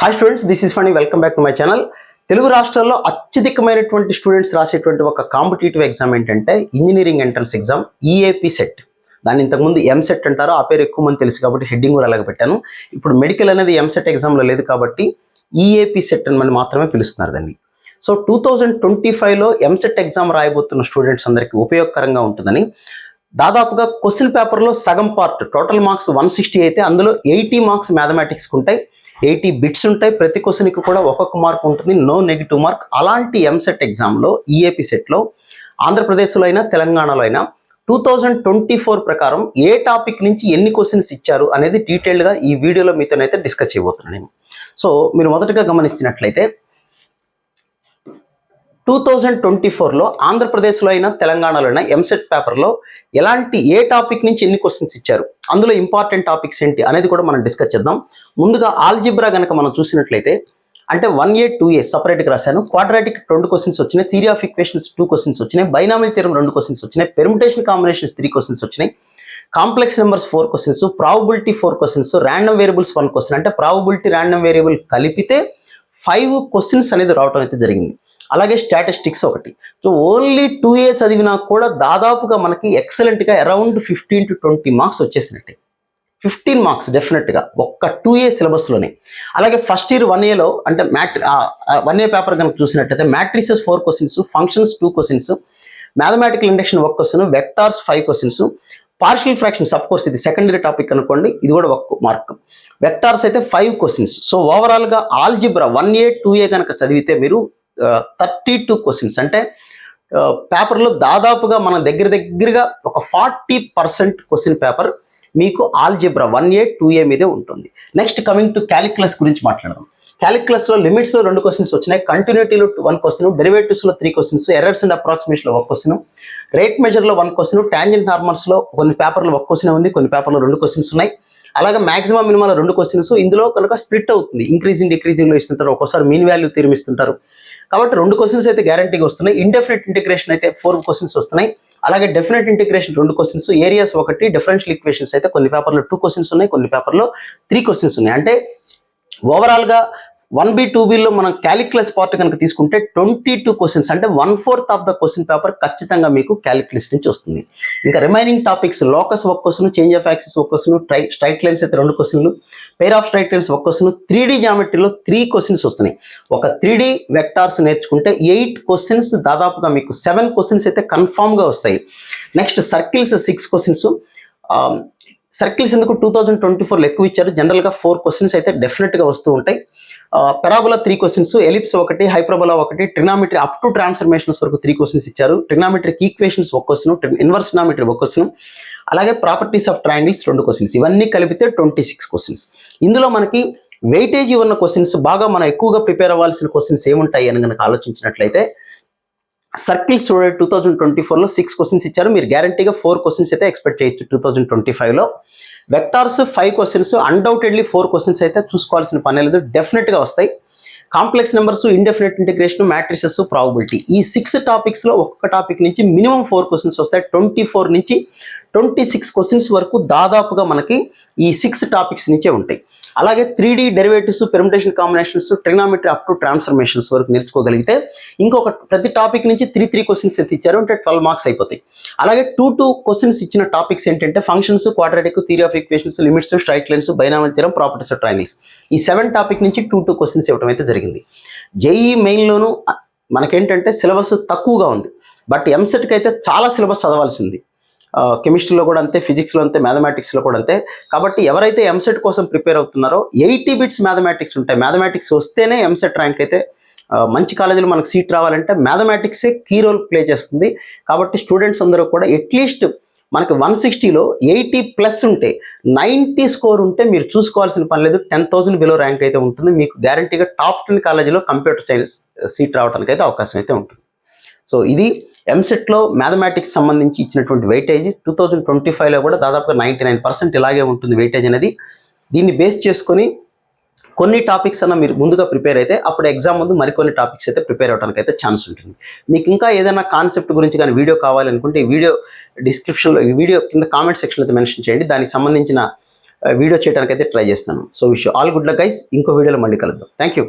Hi students, this is Phani. Welcome back to my channel. Telugu రాష్ట్రాల్లో అత్యధికమైనటువంటి students రాసేటువంటి ఒక కాంపిటేటివ్ ఎగ్జామ్ ఏంటంటే engineering entrance exam EAP CET. దాన్ని ఇంతకుముందు ఎంసెట్ అంటారు. ఆ పేరు ఎక్కువ మంది తెలుసు కాబట్టి హెడ్డింగ్ కూడా అలాగే పెట్టాను. ఇప్పుడు మెడికల్ అనేది ఎంసెట్ ఎగ్జామ్లో లేదు కాబట్టి ఈఏపీ సెట్ అని మాత్రమే పిలుస్తున్నారు దాన్ని. సో 2025లో ఎంసెట్ ఎగ్జామ్ రాయబోతున్న స్టూడెంట్స్ అందరికీ ఉపయోగకరంగా ఉంటుందని దాదాపుగా క్వశ్చన్ పేపర్లో సగం పార్ట్, టోటల్ మార్క్స్ 160 అయితే అందులో 80 మార్క్స్ మ్యాథమెటిక్స్కి ఉంటాయి, 80 బిట్స్ ఉంటాయి. ప్రతి క్వశ్చన్కి కూడా ఒక్కొక్క మార్క్ ఉంటుంది, నో నెగిటివ్ మార్క్. అలాంటి ఎంసెట్ ఎగ్జామ్లో ఈఏపీ సెట్లో ఆంధ్రప్రదేశ్లో అయినా తెలంగాణలో అయినా 2024 ప్రకారం ఏ టాపిక్ నుంచి ఎన్ని క్వశ్చన్స్ ఇచ్చారు అనేది డీటెయిల్గా ఈ వీడియోలో మీతోనైతే డిస్కస్ చేయబోతున్నాను నేను. సో మీరు మొదటగా గమనిస్తున్నట్లయితే 2024లో ఆంధ్రప్రదేశ్లో అయినా తెలంగాణలో అయినా ఎంసెట్ పేపర్లో ఎలాంటి ఏ టాపిక్ నుంచి ఎన్ని క్వశ్చన్స్ ఇచ్చారు, అందులో ఇంపార్టెంట్ టాపిక్స్ ఏంటి అనేది కూడా మనం డిస్కస్ చేద్దాం. ముందుగా ఆల్జిబ్రా కనుక మనం చూసినట్లయితే అంటే 1A 2A సపరేట్గా రాశాను. క్వాడ్రాటిక్ 2 క్వశ్చన్స్ వచ్చినాయి, థియరీ ఆఫ్ ఈక్వేషన్స్ 2 క్వశ్చన్స్ వచ్చినాయి, బైనామిల్ థియరం 2 క్వశ్చన్స్ వచ్చినాయి, పెర్ముటేషన్ కాంబినేషన్స్ 3 క్వశ్చన్స్ వచ్చినాయి, complex numbers 4 questions, probability 4 questions, random variables 1 question. అంటే ప్రాబబిలిటీ ర్యాండమ్ వేరియబుల్ కలిపితే 5 క్వశ్చన్స్ అనేది రావడం అయితే జరిగింది. అలాగే స్టాటిస్టిక్స్ ఒకటి. సో ఓన్లీ 2A చదివినా కూడా దాదాపుగా మనకి ఎక్సలెంట్గా అరౌండ్ 15 to 20 మార్క్స్ వచ్చేసినట్టే. 15 మార్క్స్ డెఫినెట్గా ఒక్క 2A సిలబస్లోనే. అలాగే ఫస్ట్ ఇయర్ 1Aలో అంటే 1A పేపర్ కనుక చూసినట్టయితే matrices 4 questions, functions 2 questions, mathematical induction 1 question, vectors 5 questions, partial fractions of course ఇది సెకండరీ టాపిక్ అనుకోండి, ఇది కూడా 1 మార్క్. వెక్టార్స్ అయితే 5 క్వశ్చన్స్. సో ఓవరాల్గా ఆల్జిబ్రా 1A 2A కనుక చదివితే మీరు 32 క్వశ్చన్స్ అంటే పేపర్లో దాదాపుగా మన దగ్గరగా ఒక 40% క్వశ్చన్ పేపర్ మీకు ఆల్జిబ్రా 1A 2A మీదే ఉంటుంది. నెక్స్ట్ కమింగ్ టు క్యాలిక్యులస్ గురించి మాట్లాడదాం. క్యాలిక్యులస్లో లిమిట్స్లో 2 క్వశ్చన్స్ వచ్చినాయి, కంటిన్యూటీలో 1 క్వశ్చన్, డెరివేటివ్స్లో 3 క్వశ్చన్స్, ఎర్రర్స్ అండ్ అప్రాక్సిమేషన్లో 1 క్వశ్చన్, రేట్ మెజర్లో 1 క్వశ్చన్, టాంజెంట్ నార్మల్స్లో కొన్ని పేపర్లో 1 క్వశ్చన్ ఉంది, కొన్ని పేపర్లో 2 క్వశ్చన్స్ ఉన్నాయి. అలాగే మాక్సిమం మినిమాలో 2 క్వశ్చన్స్. ఇందులో కనుక స్ప్లిట్ అవుతుంది, ఇంక్రీజింగ్ డిక్రీజింగ్లో ఇస్తుంటారు, ఒక్కోసారి మీన్ వాల్యూ థియరం ఇస్తుంటారు. కాబట్టి 2 క్వశ్చన్స్ అయితే గ్యారంటీగా వస్తున్నాయి. ఇండెఫినెట్ ఇంటిగ్రేషన్ అయితే 4 క్వశ్చన్స్ వస్తున్నాయి. అలాగే definite integration 2 questions, areas 1, differential equations అయితే కొన్ని పేపర్లో 2 క్వశ్చన్స్ ఉన్నాయి, కొన్ని పేపర్లో 3 క్వశ్చన్స్ ఉన్నాయి. అంటే ఓవరాల్గా 1B 2Bలో మనం క్యాలిక్యులస్ పార్ట్ కనుక తీసుకుంటే 22 క్వశ్చన్స్ అంటే 1/4 ఆఫ్ ద క్వశ్చన్ పేపర్ ఖచ్చితంగా మీకు క్యాలిక్యులస్ నుంచి వస్తుంది. ఇంకా remaining topics locus 1 question, change of axis 1 question, straight lines అయితే 2 క్వశ్చన్లు, pair of straight lines 1 question, 3D జామెట్రీలో 3 questions వస్తున్నాయి. ఒక 3D వెక్టార్స్ నేర్చుకుంటే 8 క్వశ్చన్స్, దాదాపుగా మీకు 7 క్వశ్చన్స్ అయితే కన్ఫామ్గా వస్తాయి. Next circles 6 questions. సర్కిల్స్ ఎందుకు 2024లో ఎక్కువ ఇచ్చారు, జనరల్గా 4 క్వశ్చన్స్ అయితే డెఫినెట్గా వస్తూ ఉంటాయి. Parabola 3 questions, ellipse 1, hyperbola 1, trigonometry up to transformations వరకు 3 క్వశ్చన్స్ ఇచ్చారు, trigonometric equations 1 question, inverse trigonometry 1 question, అలాగే ప్రాపర్టీస్ ఆఫ్ ట్రయాంగిల్స్ 2 క్వశ్చన్స్. ఇవన్నీ కలిపితే 26 క్వశ్చన్స్. ఇందులో మనకి వెయిటేజీ ఉన్న క్వశ్చన్స్, బాగా మనం ఎక్కువగా ప్రిపేర్ అవ్వాల్సిన క్వశ్చన్స్ ఏముంటాయి అని కనుక ఆలోచించినట్లయితే సర్కిల్స్ 2024లో 6 క్వశ్చన్స్ ఇచ్చారు. మీరు గ్యారంటీగా 4 క్వశ్చన్స్ అయితే ఎక్స్పెక్ట్ చేయొచ్చు 2025లో. వెక్టార్స్ 5 క్వశ్చన్స్, అన్డౌటెడ్లీ 4 క్వశ్చన్స్ అయితే చూసుకోవాల్సిన పని లేదు, డెఫినెట్గా వస్తాయి. Complex numbers, indefinite integration, matrices, probability, ఈ 6 టాపిక్స్లో ఒక్కొక్క టాపిక్ నుంచి మినిమం 4 క్వశ్చన్స్ వస్తాయి. 24 నుంచి 26 క్వశ్చన్స్ వరకు దాదాపుగా మనకి ఈ 6 టాపిక్స్ నుంచే ఉంటాయి. అలాగే 3D derivatives, permutation combinations, trigonometry up to transformations వరకు నేర్చుకోగలిగితే ఇంకొక ప్రతి టాపిక్ నుంచి 3 క్వశ్చన్స్ అయితే ఇచ్చారు అంటే 12 మార్క్స్ అయిపోతాయి. అలాగే 2 క్వశ్చన్స్ ఇచ్చిన టాపిక్స్ ఏంటంటే functions, quadratic, theory of equations, limits, straight lines, binomial theorem, properties of triangles, ఈ 7 టాపిక్ నుంచి 2 క్వశ్చన్స్ ఇవ్వడం అయితే జరిగింది. జేఈ మెయిన్లోనూ మనకేంటంటే సిలబస్ తక్కువగా ఉంది, బట్ ఎంసెట్కి అయితే చాలా సిలబస్ చదవాల్సింది. కెమిస్ట్రీలో కూడా అంతే, ఫిజిక్స్లో అంతే, మ్యాథమెటిక్స్లో కూడా అంతే. కాబట్టి ఎవరైతే ఎంసెట్ కోసం ప్రిపేర్ అవుతున్నారో 80 బిట్స్ మ్యాథమెటిక్స్ ఉంటాయి. మ్యాథమెటిక్స్ వస్తేనే ఎంసెట్ ర్యాంక్ అయితే మంచి కాలేజీలో మనకు సీట్ రావాలంటే మ్యాథమెటిక్సే కీ రోల్ ప్లే చేస్తుంది. కాబట్టి స్టూడెంట్స్ అందరూ కూడా అట్లీస్ట్ మనకి 160లో 80+ ఉంటే, 90 స్కోర్ ఉంటే మీరు చూసుకోవాల్సిన పని లేదు, 10,000 బిలో ర్యాంక్ అయితే ఉంటుంది. మీకు గ్యారంటీగా టాప్ 10 కాలేజీలో కంప్యూటర్ సైన్స్ సీట్ రావడానికి అయితే అవకాశం అయితే ఉంటుంది. సో ఇది ఎంసెట్లో మ్యాథమెటిక్స్ సంబంధించి ఇచ్చినటువంటి వెయిటేజ్. 2025లో కూడా దాదాపుగా 99% ఇలాగే ఉంటుంది వెయిటేజ్ అనేది. దీన్ని బేస్ చేసుకొని కొన్ని టాపిక్స్ అన్న మీరు ముందుగా ప్రిపేర్ అయితే అప్పుడు ఎగ్జామ్ ముందు మరికొన్ని టాపిక్స్ అయితే ప్రిపేర్ అవడానికి అయితే ఛాన్స్ ఉంటుంది. మీకు ఇంకా ఏదైనా కాన్సెప్ట్ గురించి కానీ వీడియో కావాలనుకుంటే ఈ వీడియో డిస్క్రిప్షన్లో, ఈ వీడియో కింద కామెంట్ సెక్షన్లో అయితే మెన్షన్ చేయండి. దానికి సంబంధించిన వీడియో చేయడానికి అయితే ట్రై చేస్తాను. So wish all good luck guys. ఇంకో వీడియోలో మళ్ళీ కలుద్దాం. Thank you.